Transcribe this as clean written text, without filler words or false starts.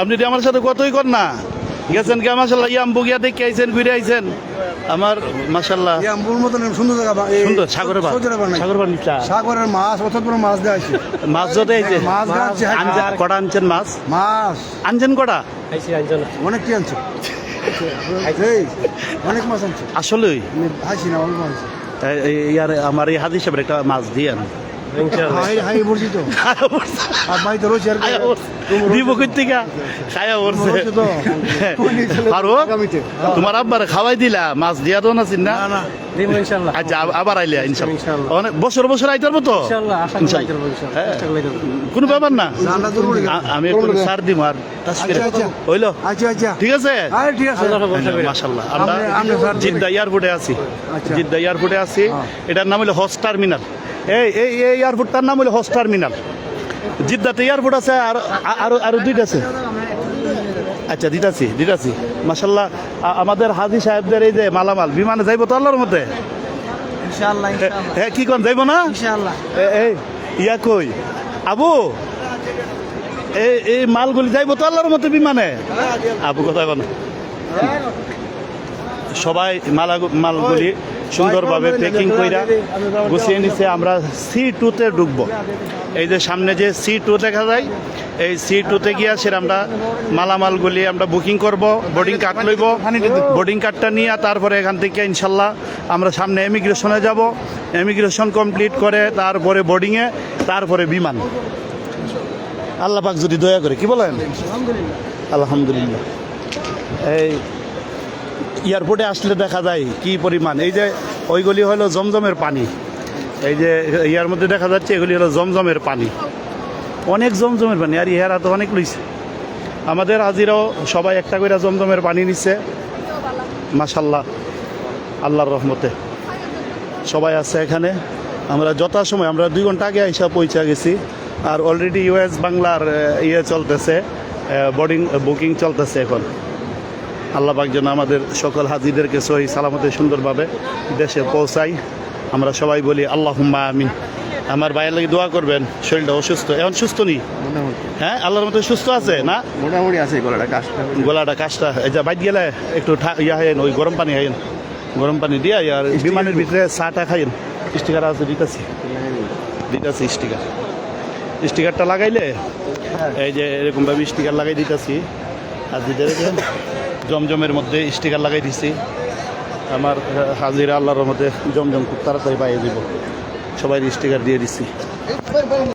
আপনি আমার সাথে কতই কর না গেছেন কে মাশাল্লাহ ইয়াম্বু গিয়া দেখে আইছেন ঘুরে আইছেন আমার মাশাল্লাহ ইয়াম্বুর মতন সুন্দর জায়গা সুন্দর সাগরের পানি সাগরের মাছ অত বড় মাছ দেওয়া আছে মাছ যতে আইছে মাছ গাছে কটা আনছেন মাছ মাছ আনছেন কটা অনেক কি আনছে অনেক মাছ আনছে আসলেই হাসি না অল্প আনছে ইয়ার আমার এই হাদিস সাহেবের একটা মাছ দিয়ে আন হাই বলছি তো আর ভাই তো রয়েছে দিব কইতিকা খায়া পড়ছে ফারুক তোমার আব্বারে খাওয়াই দিলা মাছ দিয়া তো না চিন্তা আচ্ছা আবার আইলে ইনশাআল্লাহ অনেক বছর বছর আইতে পারবো তো কোনো ব্যাপার না আমি একটু সার দিব আর হইলো ঠিক আছে মাশাআল্লাহ আমরা জিদ্দা এয়ারপোর্টে আছি জিদ্দা এয়ারপোর্টে আছি এটার নাম হলো হজ টার্মিনাল এই এয়ারপোর্টটার নাম হলো হজ টার্মিনাল জিদ্দাতে এয়ারপোর্ট আছে আর আরো দুইটা আছে আচ্ছা দিতাছি মাশাআল্লাহ আমাদের হাজী সাহেবদের এই যে মালামাল বিমানে যাইবো তো আল্লাহর মতে ইনশাআল্লাহ হ্যাঁ কি কোন যাইবো না ইনশাআল্লাহ এই ইয়া কই আবু এই মালগুলি যাইবো তো আল্লাহর মতে বিমানে আবু কথা কোন সবাই মালগুলি সুন্দরভাবে প্যাকিং কইরা গুছিয়ে নিছে আমরা C2-তে ঢুকবো এই যে সামনে যে C2 দেখা যায় এই C2-তে গিয়া সেটা আমরা মালামালগুলি আমরা বুকিং করব বোর্ডিং কার্ড লইব বোর্ডিং কার্ডটা নিয়ে তারপরে এখান থেকে ইনশাল্লাহ আমরা সামনে ইমিগ্রেশনে যাব ইমিগ্রেশন কমপ্লিট করে তারপরে বোর্ডিংয়ে তারপরে বিমান আল্লাহ পাক যদি দয়া করে কি বলেন আলহামদুলিল্লাহ এই এয়ারপোর্টে আসলে দেখা যায় কি পরিমাণ এই যে ওইগুলি হলো জমজমের পানি এই যে ইয়ার মধ্যে দেখা যাচ্ছে এগুলি হলো জমজমের পানি অনেক জমজমের পানি আর ইহারা তো অনেক লইছে আমাদের হাজিরাও সবাই একটা করে জমজমের পানি নিচ্ছে মাশাল্লাহ আল্লাহর রহমতে সবাই আছে এখানে আমরা যথাসময় আমরা 2 ঘন্টা আগে এসে পৌঁছে গেছি আর অলরেডি US বাংলার চলতেছে বোর্ডিং বুকিং চলতেছে এখন আল্লাহ পাক যেন আমাদের সকল হাজিদেরকে সহি সালামতে সুন্দরভাবে দেশে পৌঁছাই আমরা সবাই বলি আল্লাহুম্মা আমিন আমার ভাইয়ের লাগি দোয়া করবেন শরীরটা অসুস্থ এখন সুস্থ নেই হ্যাঁ আল্লাহর মতো সুস্থ আছে না মোটামুটি আছে গলাটা কাশটা এই যে বাইট গেলে একটু ইয়া খাইয়েন ওই গরম পানি খাইয়েন গরম পানি দিয়া আর বিমানের ভিতরে চাটা খাইয়েন স্টিকার আছে দিতেছি স্টিকারটা লাগাইলে এই যে এরকমভাবে স্টিকার লাগাই দিতেছি হাজিদের জমজমের মধ্যে স্টিকার লাগাই দিছি আমার হাজিরা আল্লাহর মধ্যে জমজম খুব তাড়াতাড়ি পাইয়ে দিব সবাই স্টিকার দিয়ে দিছি